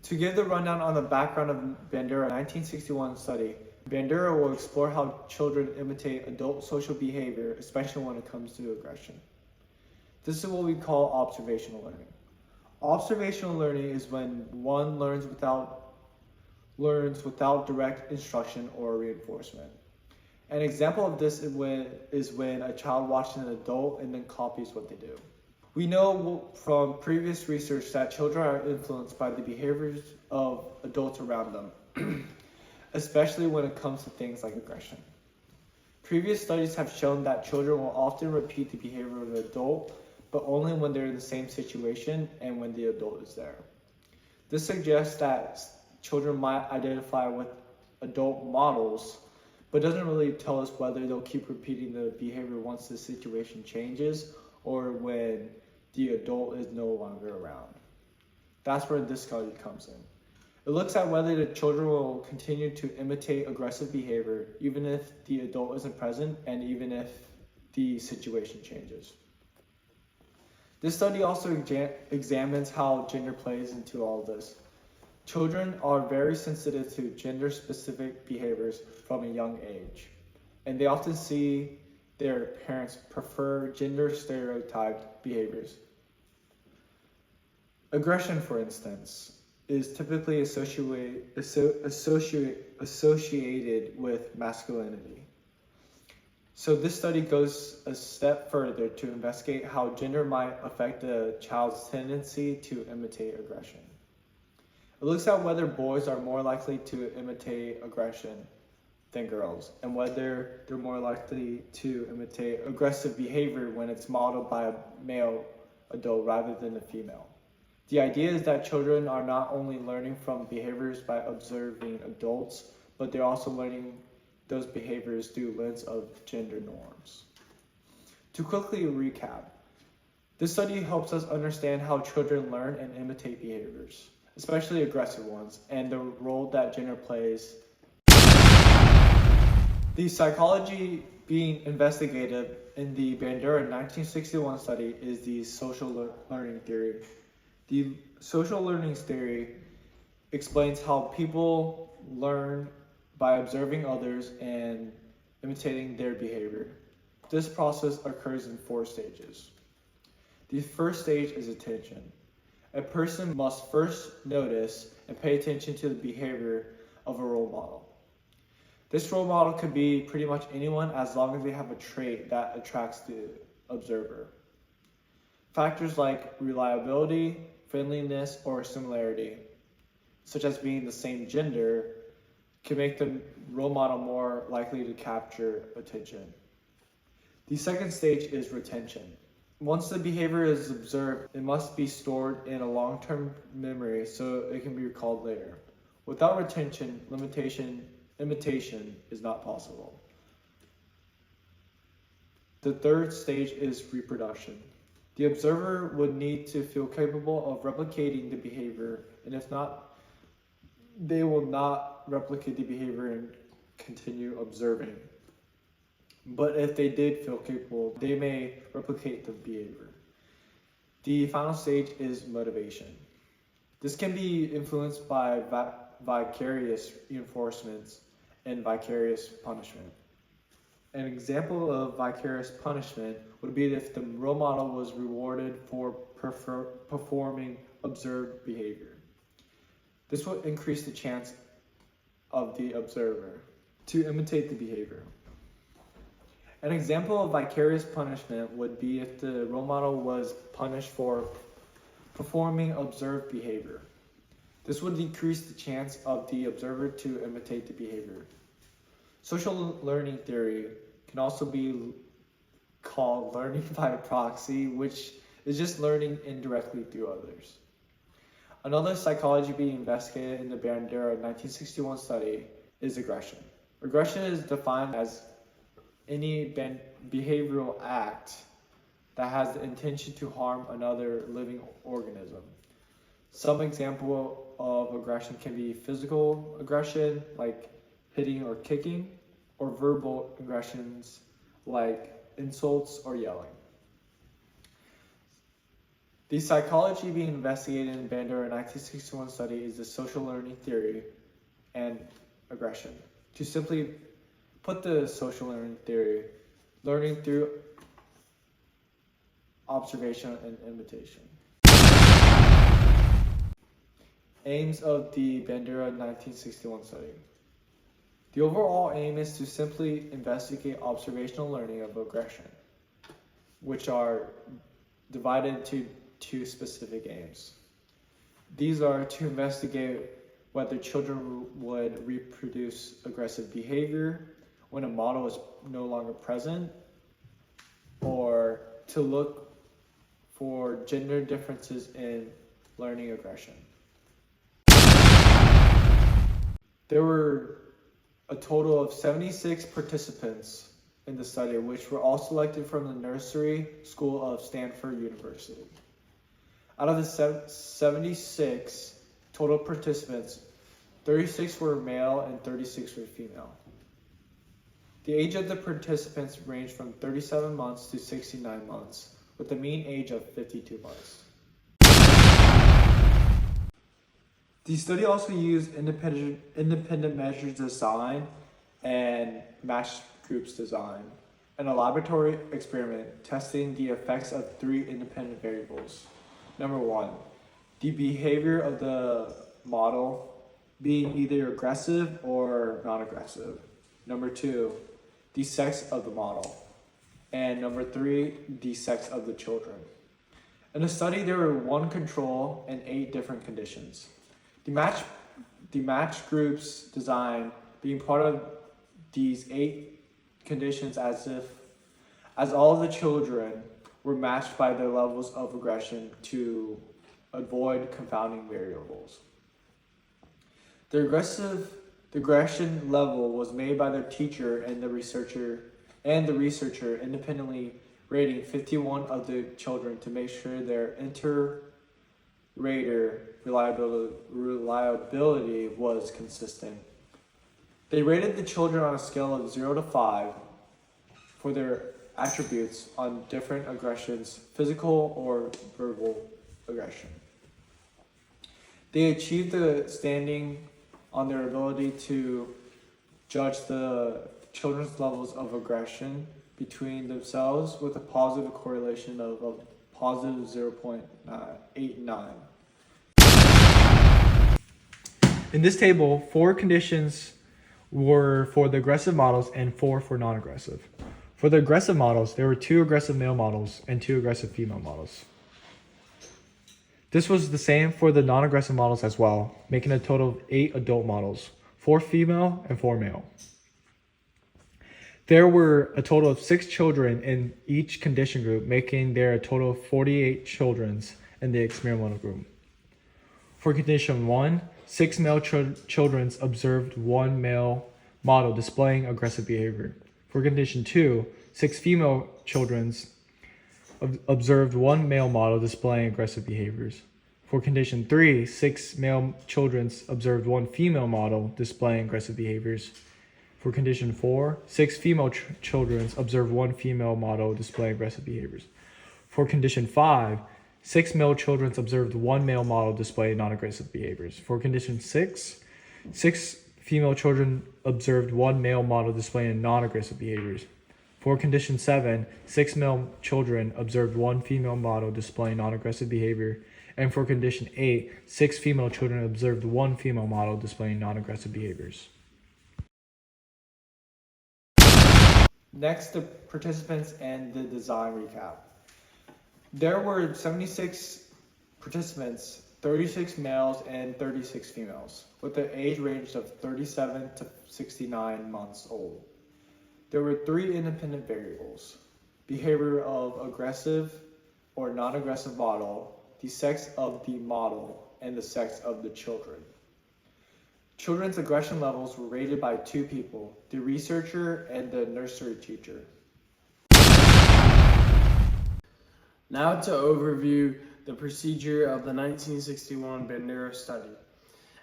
To give the rundown on the background of Bandura 1961 study, Bandura will explore how children imitate adult social behavior, especially when it comes to aggression. This is what we call observational learning. Observational learning is when one learns without direct instruction or reinforcement. An example of this is when a child watches an adult and then copies what they do. We know from previous research that children are influenced by the behaviors of adults around them, especially when it comes to things like aggression. Previous studies have shown that children will often repeat the behavior of an adult, but only when they're in the same situation and when the adult is there. This suggests that children might identify with adult models, but doesn't really tell us whether they'll keep repeating the behavior once the situation changes or when the adult is no longer around. That's where this study comes in. It looks at whether the children will continue to imitate aggressive behavior even if the adult isn't present and even if the situation changes. This study also examines how gender plays into all of this. Children are very sensitive to gender-specific behaviors from a young age, and they often see their parents prefer gender-stereotyped behaviors. Aggression, for instance, is typically associated with masculinity. So this study goes a step further to investigate how gender might affect a child's tendency to imitate aggression. It looks at whether boys are more likely to imitate aggression than girls, and whether they're more likely to imitate aggressive behavior when it's modeled by a male adult rather than a female. The idea is that children are not only learning from behaviors by observing adults, but they're also learning those behaviors through the lens of gender norms. To quickly recap, this study helps us understand how children learn and imitate behaviors, especially aggressive ones, and the role that gender plays. The psychology being investigated in the Bandura 1961 study is the social learning theory. The social learning theory explains how people learn by observing others and imitating their behavior. This process occurs in 4 stages. The first stage is attention. A person must first notice and pay attention to the behavior of a role model. This role model could be pretty much anyone as long as they have a trait that attracts the observer. Factors like reliability, friendliness, or similarity, such as being the same gender, can make the role model more likely to capture attention. The second stage is retention. Once the behavior is observed, it must be stored in a long-term memory so it can be recalled later. Without retention, imitation is not possible. The third stage is reproduction. The observer would need to feel capable of replicating the behavior, and if not, they will not replicate the behavior and continue observing. But if they did feel capable, they may replicate the behavior. The final stage is motivation. This can be influenced by vicarious reinforcements and vicarious punishment. An example of vicarious punishment would be if the role model was rewarded for performing observed behavior. This will increase the chance of the observer to imitate the behavior. An example of vicarious punishment would be if the role model was punished for performing observed behavior. This would decrease the chance of the observer to imitate the behavior. Social learning theory can also be called learning by proxy, which is just learning indirectly through others. Another psychology being investigated in the Bandura 1961 study is aggression. Aggression is defined as any behavioral act that has the intention to harm another living organism. Some example of aggression can be physical aggression, like hitting or kicking, or verbal aggressions, like insults or yelling. The psychology being investigated in Bandura 1961 study is the social learning theory and aggression. To simply put the social learning theory, learning through observation and imitation. Aims of the Bandura 1961 study. The overall aim is to simply investigate observational learning of aggression, which are divided into two specific aims. These are to investigate whether children would reproduce aggressive behavior when a model is no longer present, or to look for gender differences in learning aggression. There were a total of 76 participants in the study, which were all selected from the nursery school of Stanford University. Out of the 76 total participants, 36 were male and 36 were female. The age of the participants ranged from 37 months to 69 months, with a mean age of 52 months. The study also used independent measures design and matched groups design, and a laboratory experiment testing the effects of 3 independent variables. Number 1, the behavior of the model being either aggressive or non-aggressive. Number 2, the sex of the model. And number 3, the sex of the children. In the study, there were 1 control and 8 different conditions. The match groups design being part of these 8 conditions as all of the children were matched by their levels of aggression to avoid confounding variables. The aggression level was made by the teacher and the researcher independently rating 51 of the children to make sure their inter-rater reliability was consistent. They rated the children on a scale of 0 to 5 for their attributes on different aggressions, physical or verbal aggression. They achieved the standing on their ability to judge the children's levels of aggression between themselves with a positive correlation of a positive 0.89. In this table, 4 conditions were for the aggressive models and 4 for non-aggressive. For the aggressive models, there were 2 aggressive male models and 2 aggressive female models. This was the same for the non-aggressive models as well, making a total of 8 adult models, 4 female and 4 male. There were a total of 6 children in each condition group, making there a total of 48 children in the experimental group. For condition 1, 6 male children observed 1 male model displaying aggressive behavior. For condition 2, 6 female children observed 1 male model displaying aggressive behaviors. For condition 3, 6 male children observed 1 female model displaying aggressive behaviors. For condition 4, 6 female children observed 1 female model displaying aggressive behaviors. For condition 5, 6 male children observed 1 male model displaying non-aggressive behaviors. For condition 6, 6 female children observed 1 male model displaying non-aggressive behaviors. For condition 7, 6 male children observed 1 female model displaying non-aggressive behavior. And for condition 8, 6 female children observed 1 female model displaying non-aggressive behaviors. Next, the participants and the design recap. There were 76 participants, 36 males and 36 females, with the age range of 37 to 69 months old. There were 3 independent variables: behavior of aggressive or non-aggressive model, the sex of the model, and the sex of the children. Children's aggression levels were rated by 2 people, the researcher and the nursery teacher. Now to overview the procedure of the 1961 Bandura study.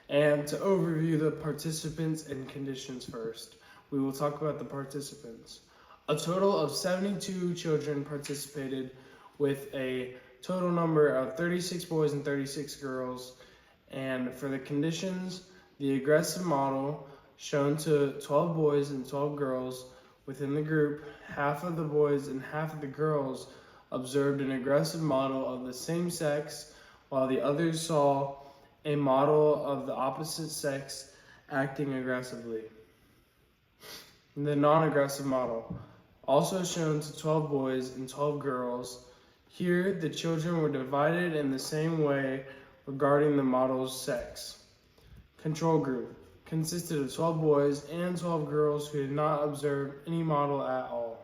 And to overview the participants and conditions first, we will talk about the participants. A total of 72 children participated with a total number of 36 boys and 36 girls. And for the conditions, the aggressive model shown to 12 boys and 12 girls within the group. Half of the boys and half of the girls observed an aggressive model of the same sex, while the others saw a model of the opposite sex acting aggressively. The non-aggressive model, also shown to 12 boys and 12 girls. Here, the children were divided in the same way regarding the model's sex. Control group consisted of 12 boys and 12 girls who did not observe any model at all.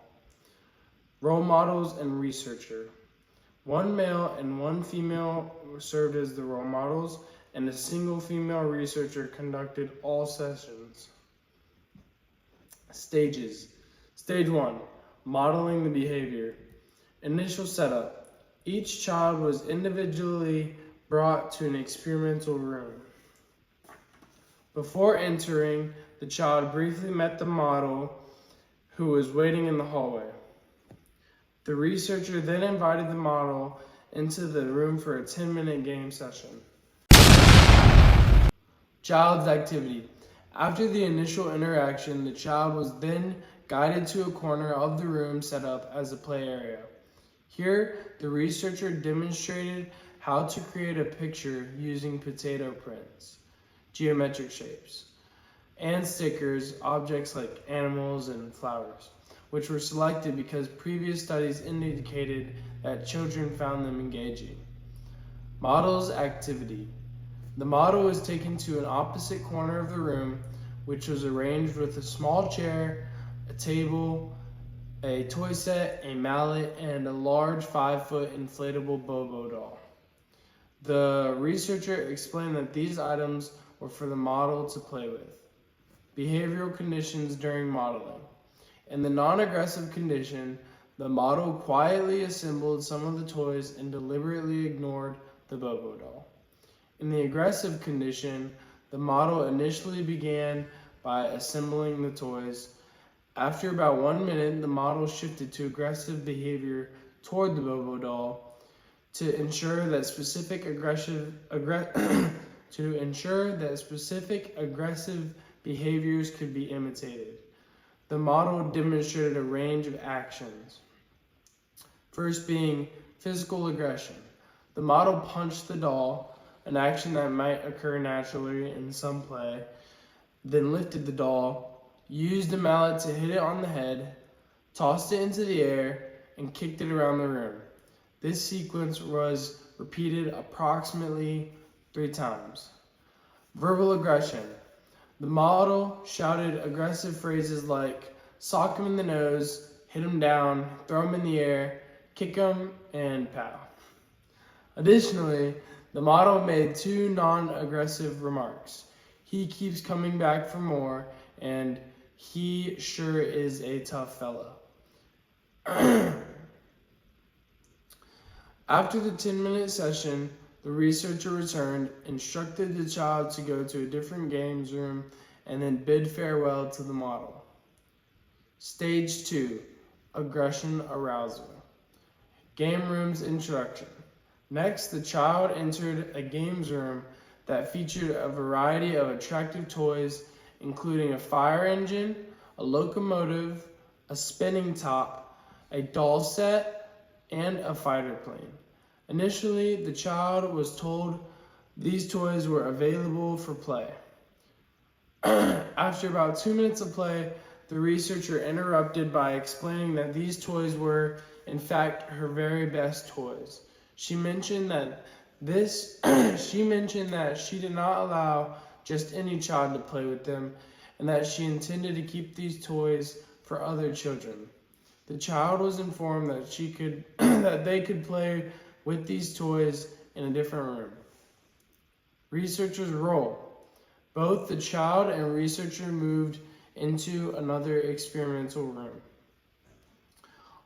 Role models and researcher. One male and one female served as the role models, and a single female researcher conducted all sessions. Stages. Stage 1. Modeling the behavior. Initial setup. Each child was individually brought to an experimental room. Before entering, the child briefly met the model who was waiting in the hallway. The researcher then invited the model into the room for a 10-minute game session. Child's activity. After the initial interaction, the child was then guided to a corner of the room set up as a play area. Here, the researcher demonstrated how to create a picture using potato prints, geometric shapes, and stickers, objects like animals and flowers, which were selected because previous studies indicated that children found them engaging. Model's activity. The model was taken to an opposite corner of the room, which was arranged with a small chair, a table, a toy set, a mallet, and a large 5-foot inflatable Bobo doll. The researcher explained that these items were for the model to play with. Behavioral conditions during modeling. In the non-aggressive condition, the model quietly assembled some of the toys and deliberately ignored the Bobo doll. In the aggressive condition, the model initially began by assembling the toys. After about 1 minute, the model shifted to aggressive behavior toward the Bobo doll to ensure that specific aggressive behaviors could be imitated. The model demonstrated a range of actions. First being physical aggression. The model punched the doll, an action that might occur naturally in some play, then lifted the doll, used a mallet to hit it on the head, tossed it into the air, and kicked it around the room. This sequence was repeated approximately 3 times. Verbal aggression. The model shouted aggressive phrases like sock him in the nose, hit him down, throw him in the air, kick him, and pow. Additionally, the model made 2 non-aggressive remarks. He keeps coming back for more, and he sure is a tough fella. After the 10-minute session, the researcher returned, instructed the child to go to a different games room, and then bid farewell to the model. Stage 2, aggression arousal. Game room's introduction. Next, the child entered a games room that featured a variety of attractive toys, including a fire engine, a locomotive, a spinning top, a doll set, and a fighter plane. Initially, the child was told these toys were available for play. After about 2 minutes of play, the researcher interrupted by explaining that these toys were, in fact, her very best toys. She mentioned that she did not allow just any child to play with them, and that she intended to keep these toys for other children. The child was informed that that they could play with these toys in a different room. Researcher's role. Both the child and researcher moved into another experimental room.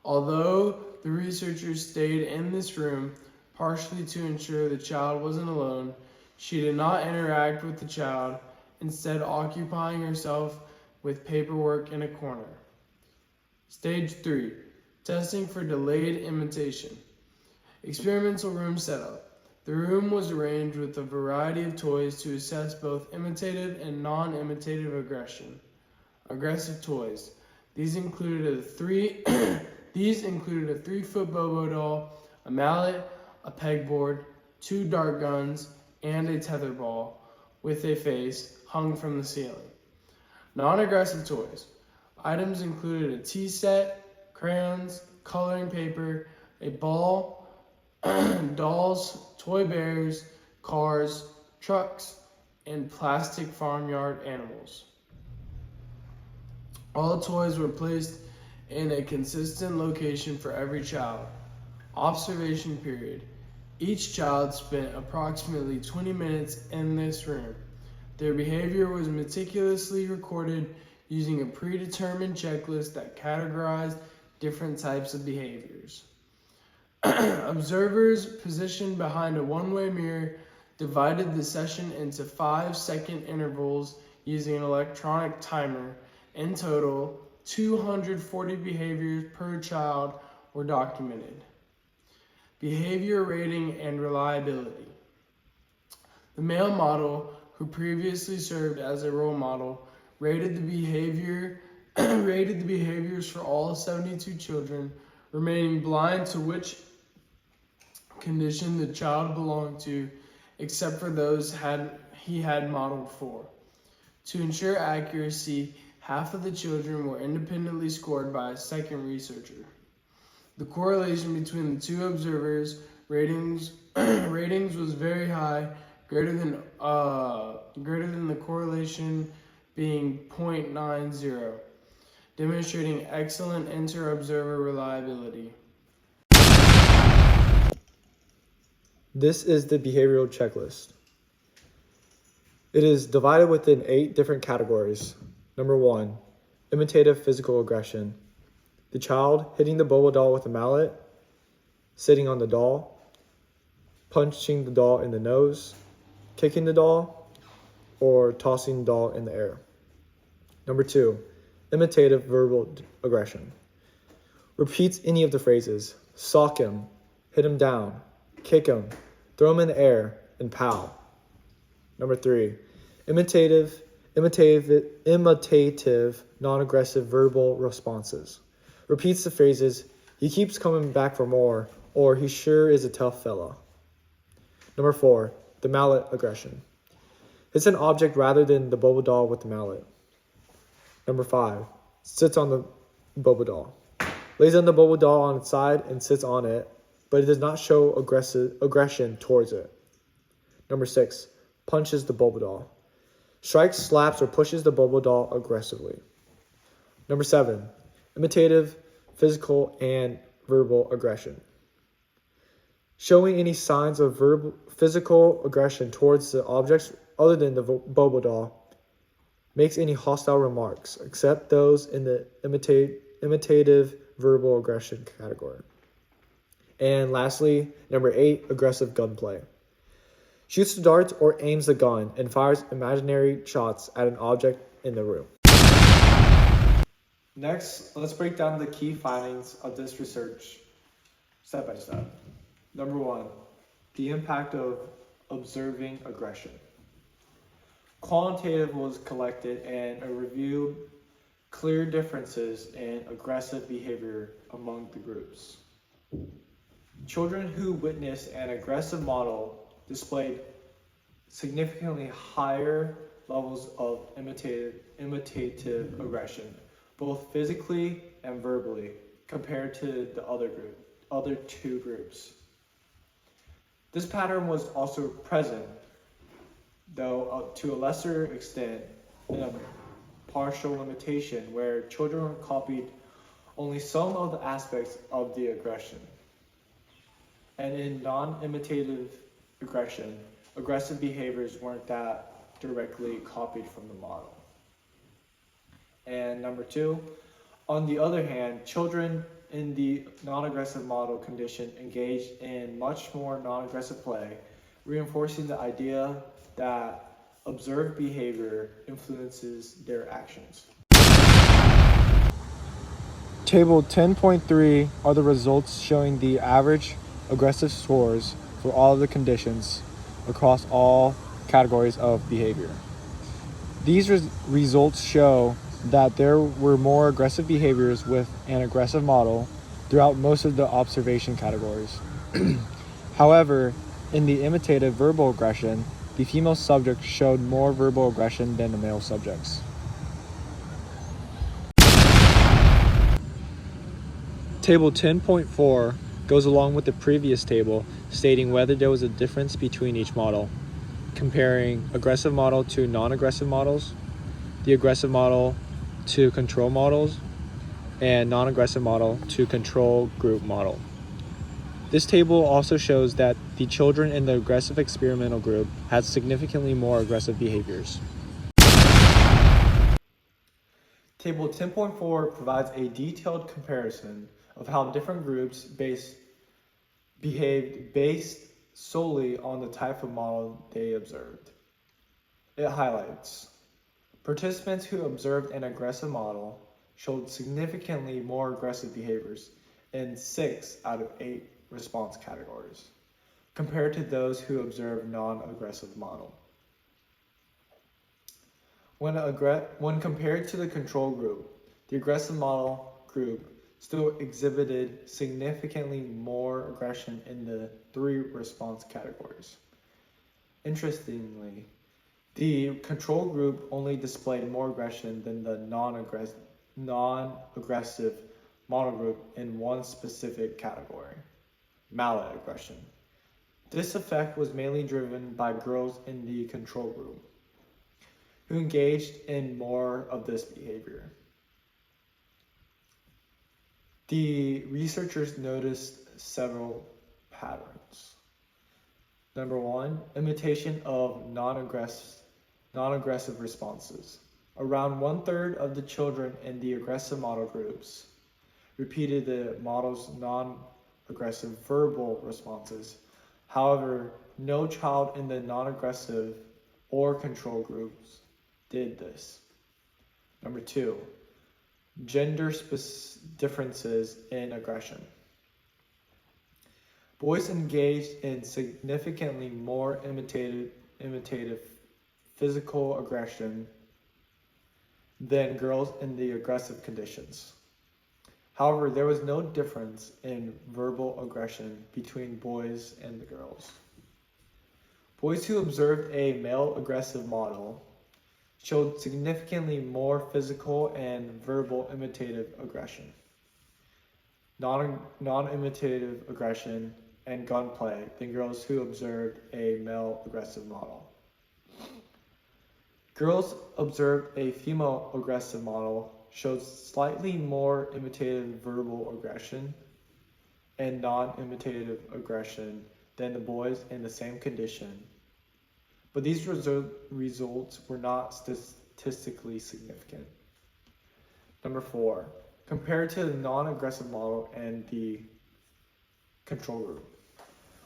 Although the researcher stayed in this room, partially to ensure the child wasn't alone, she did not interact with the child, instead occupying herself with paperwork in a corner. Stage 3, testing for delayed imitation. Experimental room setup. The room was arranged with a variety of toys to assess both imitative and non-imitative aggression. Aggressive toys. These included a 3-foot Bobo doll, a mallet, a pegboard, 2 dart guns, and a tetherball with a face hung from the ceiling. Non-aggressive toys. Items included a tea set, crayons, coloring paper, a ball, dolls, toy bears, cars, trucks, and plastic farmyard animals. All toys were placed in a consistent location for every child. Observation period. Each child spent approximately 20 minutes in this room. Their behavior was meticulously recorded using a predetermined checklist that categorized different types of behaviors. Observers positioned behind a one-way mirror divided the session into 5-second intervals using an electronic timer. In total, 240 behaviors per child were documented. Behavior rating and reliability. The male model, who previously served as a role model, rated the behaviors for all 72 children, remaining blind to which condition the child belonged to, except for those he had modeled for. To ensure accuracy, half of the children were independently scored by a second researcher. The correlation between the two observers' ratings was very high, greater than the correlation being 0.90, demonstrating excellent inter-observer reliability. This is the behavioral checklist. It is divided within 8 different categories. Number 1, imitative physical aggression. The child hitting the Bobo doll with a mallet, sitting on the doll, punching the doll in the nose, kicking the doll, or tossing the doll in the air. Number 2, imitative verbal aggression. Repeats any of the phrases: sock him, hit him down, kick him, throw him in the air, and pow. Number 3, imitative non-aggressive verbal responses. Repeats the phrases, he keeps coming back for more, or he sure is a tough fella. Number 4, the mallet aggression. Hits an object rather than the Bobo doll with the mallet. Number 5, sits on the Bobo doll. Lays on the Bobo doll on its side and sits on it, but it does not show aggression towards it. Number 6, punches the Bobo doll. Strikes, slaps, or pushes the Bobo doll aggressively. Number 7, imitative physical and verbal aggression. Showing any signs of physical aggression towards the objects other than the Bobo doll. Makes any hostile remarks, except those in the imitative verbal aggression category. And lastly, number 8, aggressive gunplay. Shoots the darts or aims the gun and fires imaginary shots at an object in the room. Next, let's break down the key findings of this research step by step. Number 1, the impact of observing aggression. Qualitative was collected and reviewed clear differences in aggressive behavior among the groups. Children who witnessed an aggressive model displayed significantly higher levels of imitative aggression, both physically and verbally, compared to the other two groups. This pattern was also present, though to a lesser extent, in a partial limitation where children copied only some of the aspects of the aggression. And in non-imitative aggression, aggressive behaviors weren't that directly copied from the model. And number 2, on the other hand, children in the non-aggressive model condition engaged in much more non-aggressive play, reinforcing the idea that observed behavior influences their actions. Table 10.3 are the results showing the average aggressive scores for all of the conditions across all categories of behavior. These results show that there were more aggressive behaviors with an aggressive model throughout most of the observation categories. However, in the imitative verbal aggression, the female subject showed more verbal aggression than the male subjects. Table 10.4 goes along with the previous table, stating whether there was a difference between each model, comparing aggressive model to non-aggressive models, the aggressive model to control models, and non-aggressive model to control group model. This table also shows that the children in the aggressive experimental group had significantly more aggressive behaviors. Table 10.4 provides a detailed comparison of how different groups behaved based solely on the type of model they observed. It highlights participants who observed an aggressive model showed significantly more aggressive behaviors in 6 out of 8 response categories, compared to those who observed non-aggressive model. When compared to the control group, the aggressive model group still exhibited significantly more aggression in the 3 response categories. Interestingly, the control group only displayed more aggression than the non-aggressive model group in one specific category, mallet aggression. This effect was mainly driven by girls in the control group, who engaged in more of this behavior. The researchers noticed several patterns. Number 1, imitation of non-aggressive responses. Around 1/3 of the children in the aggressive model groups repeated the model's non-aggressive verbal responses. However, no child in the non-aggressive or control groups did this. Number 2, gender differences in aggression. Boys engaged in significantly more imitative physical aggression than girls in the aggressive conditions. However, there was no difference in verbal aggression between boys and the girls. Boys who observed a male aggressive model showed significantly more physical and verbal imitative aggression, non-imitative aggression, and gunplay than girls who observed a male aggressive model. Girls observed a female aggressive model showed slightly more imitative verbal aggression and non-imitative aggression than the boys in the same condition, but these results were not statistically significant. Number 4, compared to the non-aggressive model and the control group.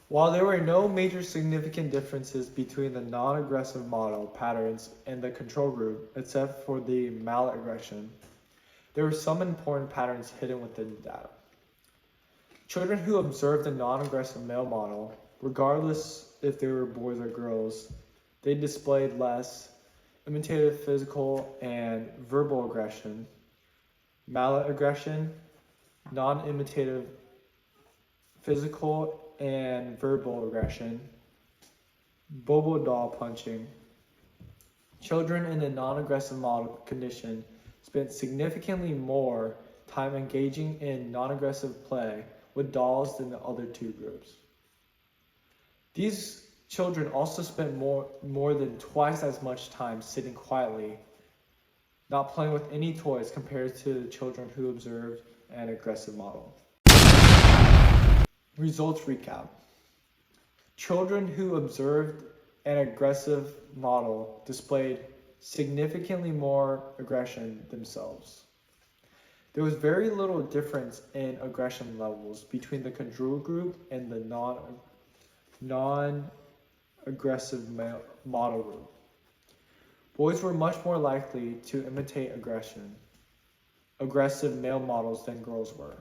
While there were no major significant differences between the non-aggressive model patterns and the control group, except for the malaggression, there were some important patterns hidden within the data. Children who observed the non-aggressive male model, regardless if they were boys or girls, they displayed less imitative physical and verbal aggression, malaggression, non-imitative physical and verbal aggression, bobo doll punching. Children in the non-aggressive model condition spent significantly more time engaging in non-aggressive play with dolls than the other 2 groups. These children also spent more than twice as much time sitting quietly, not playing with any toys compared to the children who observed an aggressive model. Results recap. Children who observed an aggressive model displayed significantly more aggression themselves. There was very little difference in aggression levels between the control group and the non-aggressive model group. Boys were much more likely to imitate aggressive male models than girls were.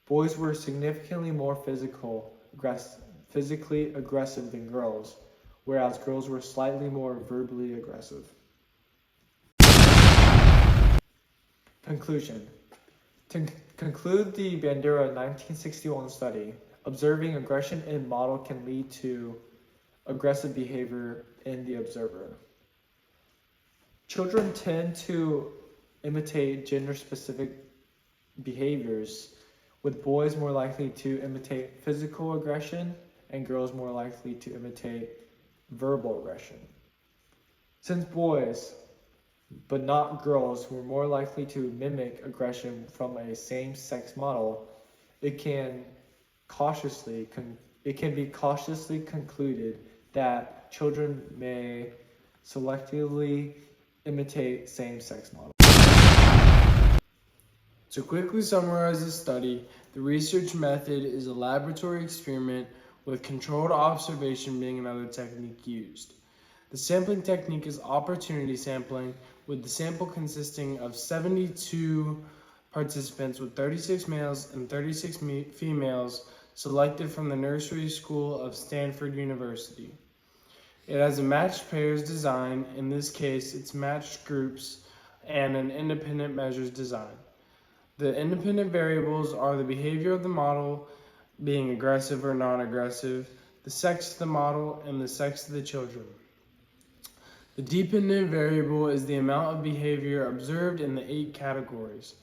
Boys were significantly more physically aggressive than girls, whereas girls were slightly more verbally aggressive. Conclusion. To conclude the Bandura 1961 study, observing aggression in model can lead to aggressive behavior in the observer. Children tend to imitate gender-specific behaviors, with boys more likely to imitate physical aggression and girls more likely to imitate verbal aggression. Since boys, but not girls, were more likely to mimic aggression from a same-sex model, it can be cautiously concluded that children may selectively imitate same-sex models. To quickly summarize the study, the research method is a laboratory experiment with controlled observation being another technique used. The sampling technique is opportunity sampling, with the sample consisting of 72 participants with 36 males and 36 females selected from the nursery school of Stanford University. It has a matched pairs design, in this case it's matched groups, and an independent measures design. The independent variables are the behavior of the model, being aggressive or non-aggressive, the sex of the model, and the sex of the children. The dependent variable is the amount of behavior observed in the 8 categories.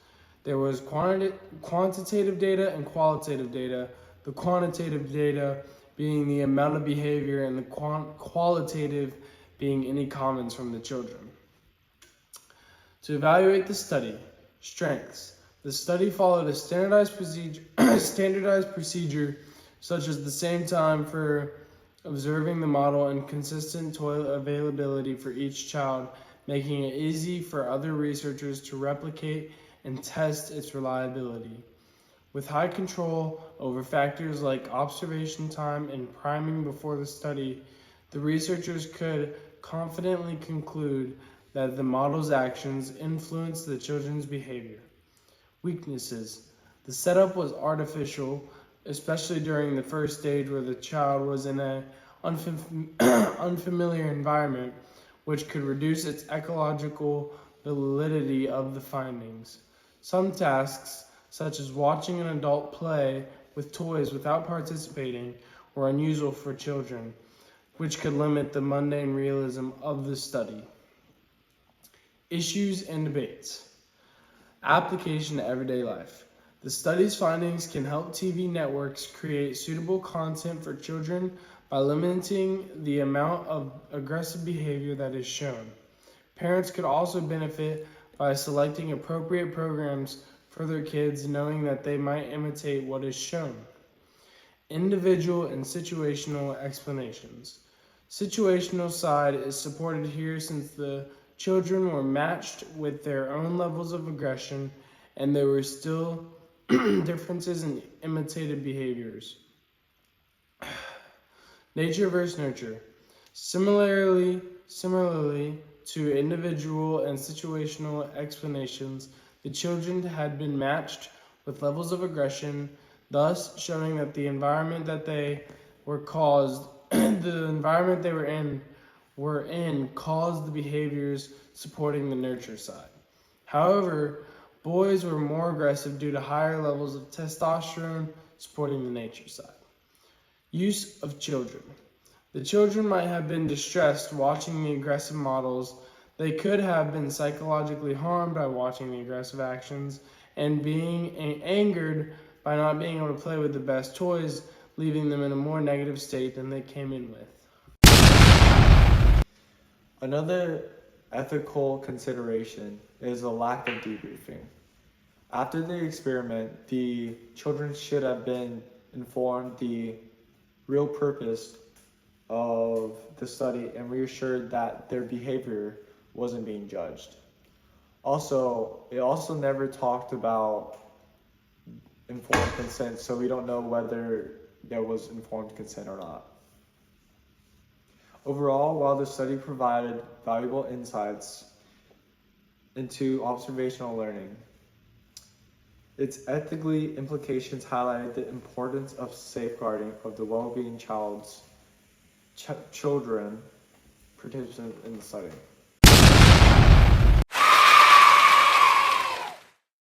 There was quantitative data and qualitative data, the quantitative data being the amount of behavior and the qualitative being any comments from the children. To evaluate the study, strengths. The study followed a standardized procedure such as the same time for observing the model and consistent toilet availability for each child, making it easy for other researchers to replicate and test its reliability. With high control over factors like observation time and priming before the study, the researchers could confidently conclude that the model's actions influenced the children's behavior. Weaknesses. The setup was artificial, especially during the first stage where the child was in an unfamiliar environment, which could reduce its ecological validity of the findings. Some tasks, such as watching an adult play with toys without participating, were unusual for children, which could limit the mundane realism of the study. Issues and debates. Application to everyday life. The study's findings can help TV networks create suitable content for children by limiting the amount of aggressive behavior that is shown. Parents could also benefit by selecting appropriate programs for their kids, knowing that they might imitate what is shown. Individual and situational explanations. Situational side is supported here since the children were matched with their own levels of aggression and there were still differences in imitated behaviors. Nature versus nurture. Similarly to individual and situational explanations, the children had been matched with levels of aggression, thus showing that the environment that they were in caused the behaviors supporting the nurture side. However, boys were more aggressive due to higher levels of testosterone supporting the nature side. Use of children. The children might have been distressed watching the aggressive models. They could have been psychologically harmed by watching the aggressive actions and being angered by not being able to play with the best toys, leaving them in a more negative state than they came in with. Another ethical consideration is the lack of debriefing. After the experiment, the children should have been informed the real purpose of the study and reassured that their behavior wasn't being judged. It also never talked about informed consent, so we don't know whether there was informed consent or not. Overall, while the study provided valuable insights into observational learning, Its ethically implications highlighted the importance of safeguarding of the well-being children participants in the study.